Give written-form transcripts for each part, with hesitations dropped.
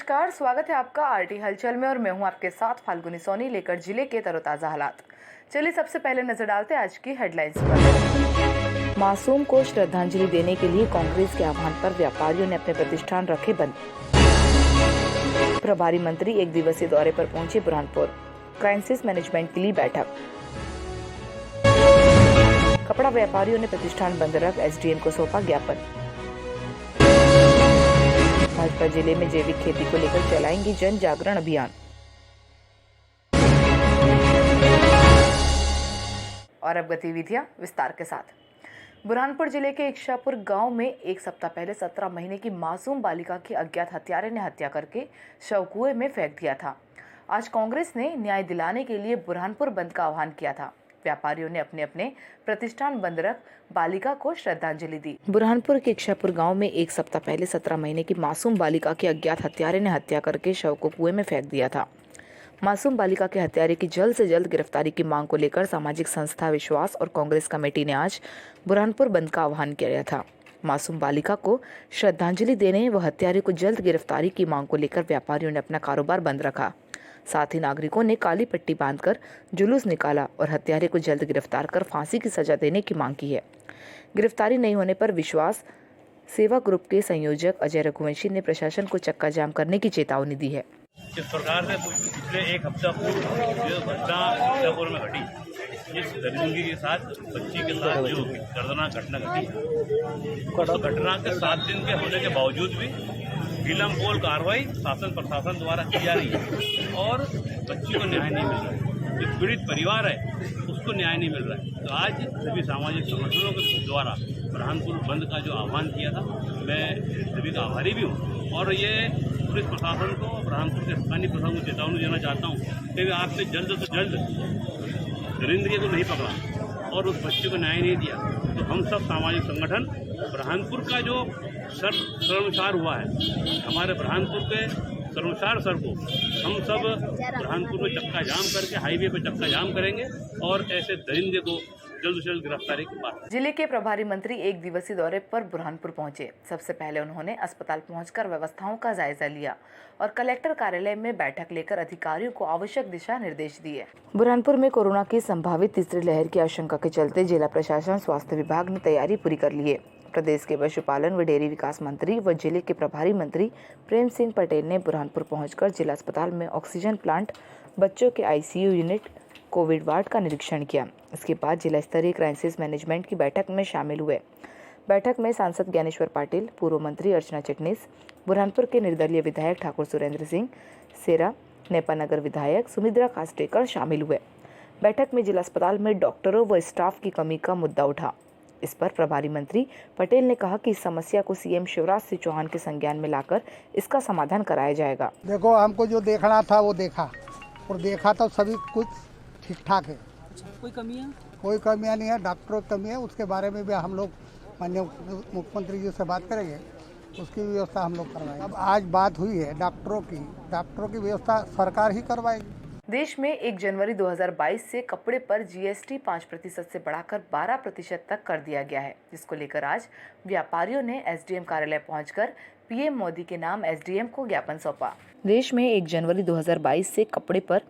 नमस्कार, स्वागत है आपका आरटी हलचल में और मैं हूं आपके साथ फाल्गुनी सोनी लेकर जिले के तरोताजा हालात। चलिए सबसे पहले नजर डालते हैं आज की हेडलाइंस पर। मासूम को श्रद्धांजलि देने के लिए कांग्रेस के आह्वान पर व्यापारियों ने अपने प्रतिष्ठान रखे बंद। प्रभारी मंत्री एक दिवसीय दौरे पर पहुंचे बुरहानपुर। क्राइसिस मैनेजमेंट के लिए बैठक। कपड़ा व्यापारियों ने प्रतिष्ठान बंद रख एसडीएम को सौंपा ज्ञापन। भाजपा जिले में जैविक खेती को लेकर चलाएंगी जन जागरण अभियान। और अब गतिविधियां विस्तार के साथ। बुरहानपुर जिले के इच्छापुर गांव में एक सप्ताह पहले 17 महीने की मासूम बालिका की अज्ञात हत्यारे ने हत्या करके शव कुएं में फेंक दिया था। आज कांग्रेस ने न्याय दिलाने के लिए बुरहानपुर बंद का आह्वान किया था। व्यापारियों ने अपने अपने प्रतिष्ठान बंद रख बालिका को श्रद्धांजलि दी। बुरहानपुर के इच्छापुर गांव में एक सप्ताह पहले 17 महीने की मासूम बालिका की अज्ञात हत्यारे ने हत्या करके शव को कुएं में फेंक दिया था। मासूम बालिका के हत्यारे की जल्द से जल्द गिरफ्तारी की मांग को लेकर सामाजिक संस्था विश्वास और कांग्रेस कमेटी ने आज बुरहानपुर बंद का आह्वान किया था। मासूम बालिका को श्रद्धांजलि देने व हत्यारे को जल्द गिरफ्तारी की मांग को लेकर व्यापारियों ने अपना कारोबार बंद रखा। साथ ही नागरिकों ने काली पट्टी बांधकर जुलूस निकाला और हत्यारे को जल्द गिरफ्तार कर फांसी की सजा देने की मांग की है। गिरफ्तारी नहीं होने पर विश्वास सेवा ग्रुप के संयोजक अजय रघुवंशी ने प्रशासन को चक्का जाम करने की चेतावनी दी है। सरकार ने पिछले एक हफ्ता पूर्व जो घटना इच्छापुर में घटी, जिस दरिंदगी के साथ बच्ची के साथ जो दर्दनाक घटना घटी, उस घटना के 7 दिन के होने के बावजूद भी विलंबपोल कार्रवाई शासन प्रशासन द्वारा की जा रही है और बच्ची को न्याय नहीं मिल रहा है। जो पीड़ित परिवार है उसको न्याय नहीं मिल रहा है। तो आज सभी सामाजिक संगठनों के द्वारा बुरहानपुर बंद का जो आह्वान किया था, मैं सभी का आभारी भी हूँ और ये पुलिस प्रशासन को, बुरहानपुर के स्थानीय प्रशासन को चेतावनी देना चाहता हूँ कि आपने जल्द से जल्द दरिंदगी को नहीं पकड़ा और उस बच्चे को न्याय नहीं दिया तो हम सब सामाजिक संगठन बुरहानपुर का जो शर्मसार हुआ है, हमारे बुरहानपुर के शर्मसार सर को हम सब बुरहानपुर में चक्का जाम करके हाईवे पे चक्का जाम करेंगे और ऐसे दरिंदे को जल्द से जल्द गिरफ्तारी की बात। जिले के प्रभारी मंत्री एक दिवसीय दौरे पर बुरहानपुर पहुंचे। सबसे पहले उन्होंने अस्पताल पहुंचकर व्यवस्थाओं का जायजा लिया और कलेक्टर कार्यालय में बैठक लेकर अधिकारियों को आवश्यक दिशा निर्देश दिए। बुरहानपुर में कोरोना की संभावित तीसरी लहर की आशंका के चलते जिला प्रशासन स्वास्थ्य विभाग ने तैयारी पूरी कर ली है। प्रदेश के पशुपालन व डेयरी विकास मंत्री व जिले के प्रभारी मंत्री प्रेम सिंह पटेल ने बुरहानपुर पहुंचकर जिला अस्पताल में ऑक्सीजन प्लांट, बच्चों के आईसीयू यूनिट, कोविड वार्ड का निरीक्षण किया। इसके बाद जिला स्तरीय क्राइसिस मैनेजमेंट की बैठक में शामिल हुए। बैठक में सांसद ज्ञानेश्वर पाटिल, पूर्व मंत्री अर्चना चिटनीस, बुरहानपुर के निर्दलीय विधायक ठाकुर सुरेंद्र सिंह, सेरा नेपानगर विधायक सुमित्रा कास्टेकर शामिल हुए। बैठक में जिला अस्पताल में डॉक्टरों व स्टाफ की कमी का मुद्दा उठा। इस पर प्रभारी मंत्री पटेल ने कहा कि इस समस्या को सीएम शिवराज सिंह चौहान के संज्ञान में लाकर इसका समाधान कराया जाएगा। देखो, हमको जो देखना था वो देखा और देखा तो सभी कुछ ठीक ठाक है। कोई कमी है? कोई कमियां नहीं है। डॉक्टरों की कमी है, उसके बारे में भी हम लोग माननीय मुख्यमंत्री जी से बात करेंगे, उसकी व्यवस्था हम लोग करवाएंगे। अब आज बात हुई है डॉक्टरों की व्यवस्था सरकार ही करवाएगी। देश में 1 जनवरी 2022 से कपड़े पर जीएसटी 5% से बढ़ाकर 12% तक कर दिया गया है, जिसको लेकर आज व्यापारियों ने एसडीएम कार्यालय पहुंचकर पीएम मोदी के नाम एसडीएम को ज्ञापन सौंपा। देश में 1 जनवरी 2022 से कपड़े पर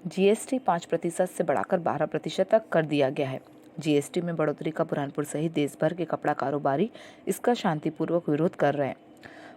जीएसटी 5% से बढ़ाकर 12% तक कर दिया गया है। जीएसटी में बढ़ोतरी का बुरहानपुर सहित देश भर के कपड़ा कारोबारी इसका शांतिपूर्वक विरोध कर रहे हैं।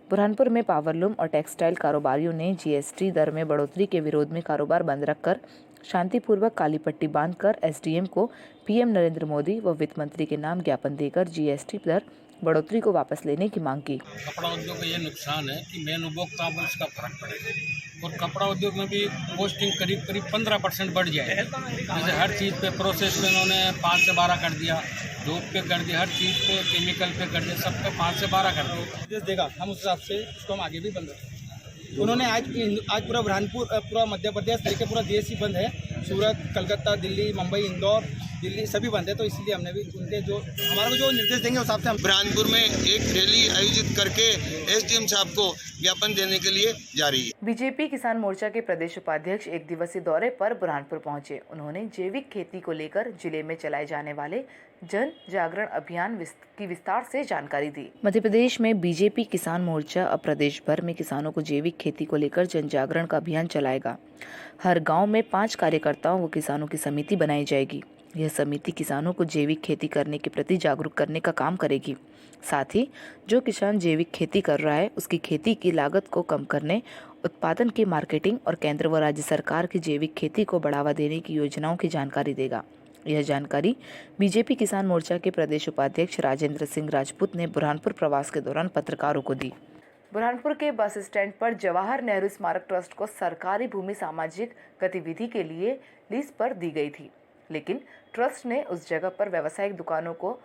बुरहानपुर में पावरलूम और टेक्सटाइल कारोबारियों ने जीएसटी दर में बढ़ोतरी के विरोध में कारोबार बंद रखकर शांतिपूर्वक काली पट्टी बांधकर एसडीएम को पीएम नरेंद्र मोदी व वित्त मंत्री के नाम ज्ञापन देकर जीएसटी दर बढ़ोतरी को वापस लेने की मांग की। कपड़ा उद्योग का ये नुकसान है कि मेन उपभोक्ताओं पर इसका फर्क पड़ेगा और कपड़ा उद्योग में भी कॉस्टिंग करीब 15% बढ़ जाए। जैसे हर चीज़ पे प्रोसेस पे उन्होंने 5 से 12 कर दिया, धूप पे कर दिया, हर चीज़ पे केमिकल पे कर दिया, सब पे 5 से 12 कर दिया। देगा हम उस हिसाब से उसको हम आगे भी बंद रखें। उन्होंने आज पूरा बुरहानपुर, पूरा मध्य प्रदेश लेके पूरा देश ही बंद है। सूरत, कलकत्ता, दिल्ली, मुंबई, इंदौर दिल्ली सभी बंद है, तो इसलिए हमने भी उनके जो हमारे को जो निर्देश देंगे उस हिसाब से हम बुरहानपुर में एक रैली आयोजित करके एसडीएम साहब को ज्ञापन देने के लिए जा रही है। बीजेपी किसान मोर्चा के प्रदेश उपाध्यक्ष एक दिवसीय दौरे पर बुरहानपुर पहुंचे। उन्होंने जैविक खेती को लेकर जिले में चलाए जाने वाले जन जागरण अभियान की विस्तार से जानकारी दी। मध्य प्रदेश में बीजेपी किसान मोर्चा अब प्रदेश भर में किसानों को जैविक खेती को लेकर जन जागरण का अभियान चलाएगा। हर गांव में 5 कार्यकर्ताओं व किसानों की समिति बनाई जाएगी। यह समिति किसानों को जैविक खेती करने के प्रति जागरूक करने का काम करेगी। साथ ही जो किसान जैविक खेती कर रहा है उसकी खेती की लागत को कम करने, उत्पादन की मार्केटिंग और केंद्र व राज्य सरकार की जैविक खेती को बढ़ावा देने की योजनाओं की जानकारी देगा। यह जानकारी बीजेपी किसान मोर्चा के प्रदेश उपाध्यक्ष राजेंद्र सिंह राजपूत ने बुरहानपुर प्रवास के दौरान पत्रकारों को दी। बुरहानपुर के बस स्टैंड पर जवाहर नेहरू स्मारक ट्रस्ट को सरकारी भूमि सामाजिक गतिविधि के लिए लीज पर दी गई थी, लेकिन ट्रस्ट ने उस जगह पर व्यावसायिक दुकानों को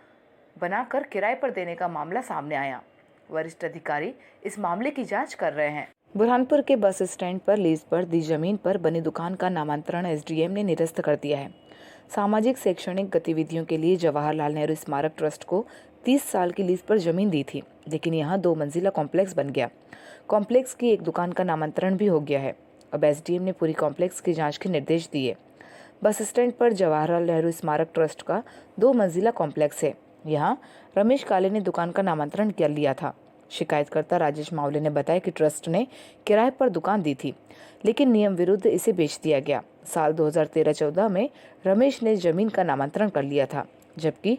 बनाकर किराए पर देने का मामला सामने आया। वरिष्ठ अधिकारी इस मामले की जांच कर रहे हैं। बुरहानपुर के बस स्टैंड पर लीज पर दी जमीन पर बनी दुकान का नामांतरण एसडीएम ने निरस्त कर दिया है। सामाजिक शैक्षणिक गतिविधियों के लिए जवाहरलाल नेहरू स्मारक ट्रस्ट को 30 साल की लीज पर जमीन दी थी, लेकिन यहाँ 2 मंजिला कॉम्प्लेक्स बन गया। कॉम्प्लेक्स की एक दुकान का नामांतरण भी हो गया है। अब एसडीएम ने पूरी कॉम्प्लेक्स की जांच के निर्देश दिए। बस स्टैंड पर जवाहरलाल नेहरू स्मारक ट्रस्ट का 2 मंजिला कॉम्प्लेक्स है। यहाँ रमेश काले ने दुकान का नामांतरण कर लिया था। शिकायतकर्ता राजेश मावले ने बताया कि ट्रस्ट ने किराए पर दुकान दी थी, लेकिन नियम विरुद्ध इसे बेच दिया गया। साल 2013-14 में रमेश ने जमीन का नामांतरण कर लिया था, जबकि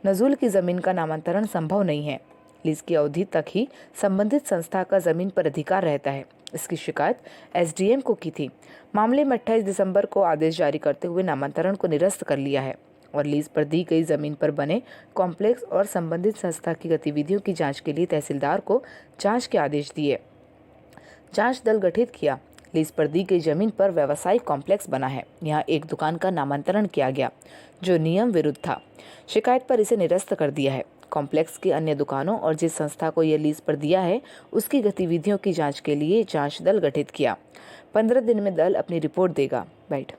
नजूल की जमीन का नामांतरण संभव नहीं है। लीज की अवधि तक ही संबंधित संस्था का जमीन पर अधिकार रहता है। इसकी शिकायत एसडीएम को की थी। मामले में 28 दिसंबर को आदेश जारी करते हुए नामांतरण को निरस्त कर लिया है और लीज पर दी गई जमीन पर बने कॉम्प्लेक्स और संबंधित संस्था की गतिविधियों की जांच के लिए तहसीलदार को जांच के आदेश दिए। जांच दल गठित किया। लीज पर दी गई जमीन पर व्यावसायिक कॉम्प्लेक्स बना है। यहाँ एक दुकान का नामांतरण किया गया जो नियम विरुद्ध था। शिकायत पर इसे निरस्त कर दिया है। कॉम्प्लेक्स की अन्य दुकानों और जिस संस्था को यह लीज पर दिया है उसकी गतिविधियों की जांच के लिए जांच दल गठित किया। 15 दिन में दल अपनी रिपोर्ट देगा। बैठ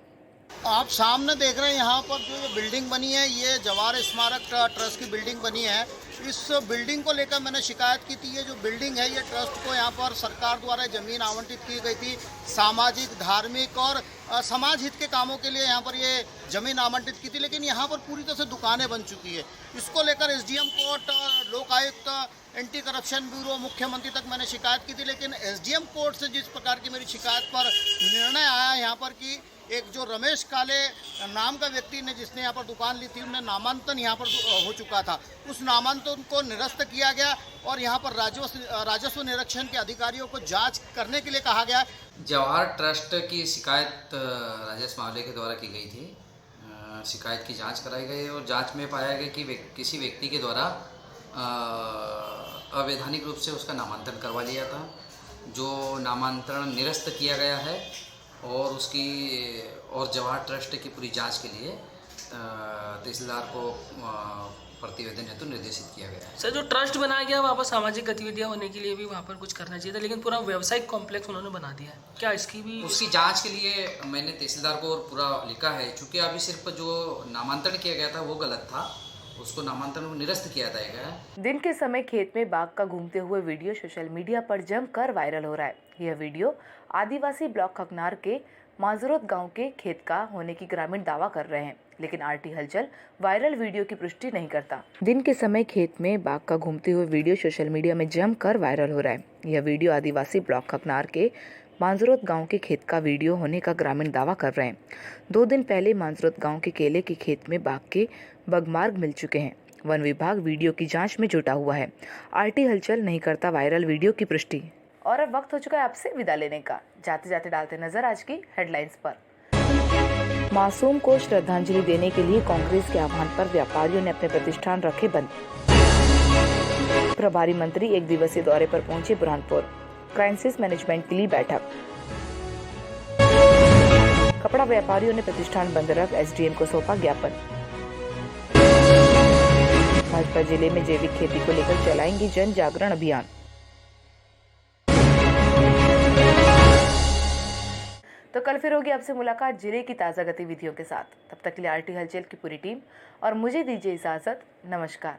आप सामने देख रहे हैं यहाँ पर जो ये बिल्डिंग बनी है, ये जवाहर स्मारक ट्रस्ट की बिल्डिंग बनी है। इस बिल्डिंग को लेकर मैंने शिकायत की थी। ये जो बिल्डिंग है ये ट्रस्ट को यहाँ पर सरकार द्वारा ज़मीन आवंटित की गई थी। सामाजिक, धार्मिक और समाज हित के कामों के लिए यहाँ पर ये ज़मीन आवंटित की थी, लेकिन यहाँ पर पूरी तरह से दुकानें बन चुकी है। इसको लेकर SDM court, Lokayukta, anti corruption bureau, मुख्यमंत्री तक मैंने शिकायत की थी, लेकिन एसडीएम कोर्ट से जिस प्रकार की मेरी शिकायत पर निर्णय आया यहाँ पर कि एक जो रमेश काले नाम का व्यक्ति ने जिसने यहाँ पर दुकान ली थी, उन्हें नामांतरण यहाँ पर हो चुका था। उस नामांतरण को निरस्त किया गया और यहाँ पर राजस्व निरीक्षण के अधिकारियों को जांच करने के लिए कहा गया। जवाहर ट्रस्ट की शिकायत राजेश मावले के द्वारा की गई थी। शिकायत की जांच कराई गई और जांच में पाया गया कि किसी व्यक्ति के द्वारा अवैधानिक रूप से उसका नामांतरण करवा लिया था, जो नामांतरण निरस्त किया गया है और जवाहर ट्रस्ट की पूरी जांच के लिए तहसीलदार को प्रतिवेदन हेतु निर्देशित किया गया है। सर, जो ट्रस्ट बनाया गया वहाँ पर सामाजिक गतिविधियाँ होने के लिए भी वहाँ पर कुछ करना चाहिए था, लेकिन पूरा व्यावसायिक कॉम्प्लेक्स उन्होंने बना दिया है। क्या इसकी भी उसकी जांच के लिए मैंने तहसीलदार को पूरा लिखा है, चूँकि अभी सिर्फ जो नामांतरण किया गया था वो गलत था, उसको नामांतरण निरस्त किया जाएगा। दिन के समय खेत में बाघ का घूमते हुए वीडियो सोशल मीडिया पर जमकर वायरल हो रहा है। यह वीडियो आदिवासी ब्लॉक खकनार के माजरोत गांव के खेत का होने की ग्रामीण दावा कर रहे हैं, लेकिन आरटी हलचल वायरल वीडियो की पुष्टि नहीं करता। दिन के समय खेत में बाघ का घूमते हुए वीडियो सोशल मीडिया में जमकर वायरल हो रहा है। यह वीडियो आदिवासी ब्लॉक खकनार के मांजरोत गांव के खेत का वीडियो होने का ग्रामीण दावा कर रहे हैं। 2 दिन पहले मांजरोत गांव के केले के खेत में बाघ के बगमार्ग मिल चुके हैं। वन विभाग वीडियो की जांच में जुटा हुआ है। आरटी हलचल नहीं करता वायरल वीडियो की पुष्टि। और अब वक्त हो चुका है आपसे विदा लेने का। जाते जाते डालते नजर आज की हेडलाइंस पर। मासूम को श्रद्धांजलि देने के लिए कांग्रेस के आह्वान पर व्यापारियों ने अपने प्रतिष्ठान रखे बंद। प्रभारी मंत्री 1 दिवसीय दौरे पर पहुंचे बुरहानपुर। क्राइसिस मैनेजमेंट के लिए बैठक। कपड़ा व्यापारियों ने प्रतिष्ठान बंद रख एसडीएम को सौंपा ज्ञापन। भाजपा जिले में जैविक खेती को लेकर चलाएंगी जन जागरण अभियान। तो कल फिर होगी आपसे मुलाकात जिले की ताज़ा गतिविधियों के साथ। तब तक के लिए आरटी हलचल की पूरी टीम और मुझे दीजिए इजाज़त। नमस्कार।